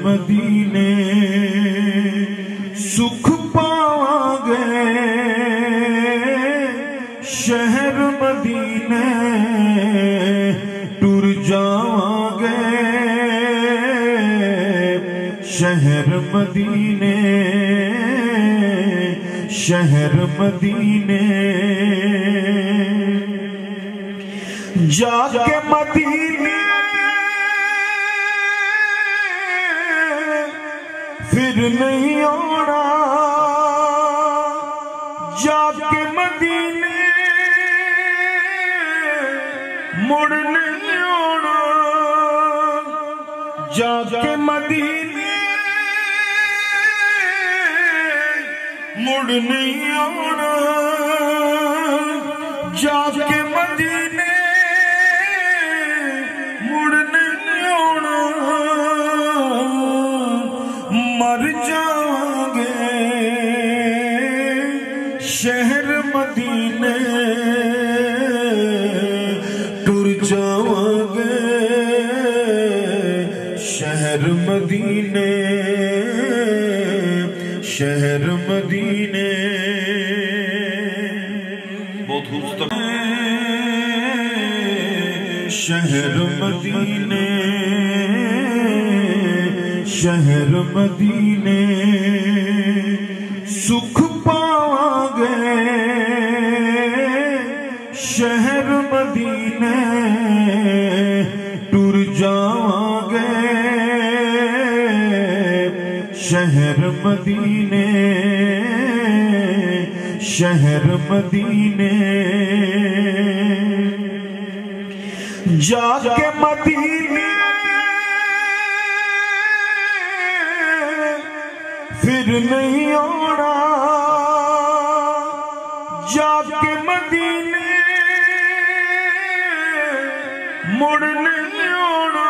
मदीने सुख पावांगे, शहर मदीने टुर जावांगे, शहर मदीने, शहर मदीने। जाके मदीने फिर नहीं आना, जाके मदीने मुड़ नहीं आना, जाके मदीने मुड़ नहीं आना, जाके मदीने मुड़ नहीं आना। मर जाओगे शहर मदीने टुर जाओगे, शहर मदीने, शहर मदीने। बहुत खूबसूरत शहर मदीने, शहर मदीने सुख पावांगे, शहर मदीने टुर जावांगे, शहर मदीने, शहर मदीने। जाके मदीने फिर नहीं आना, जाके मदीने मुड़ नहीं आना,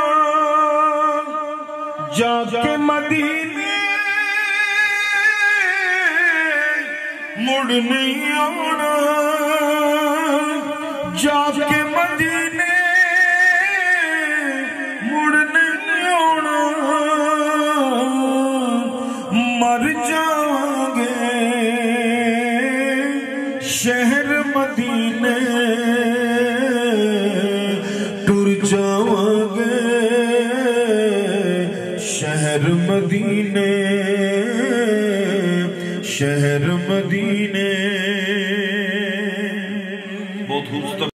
जाके मदीने मुड़ नहीं आना, जाके मदीने मुड़ नहीं आना। मर जाओगे शहर मदीने टुर जाओगे, शहर मदीने, शहर मदीने। बहुत खूबसूरत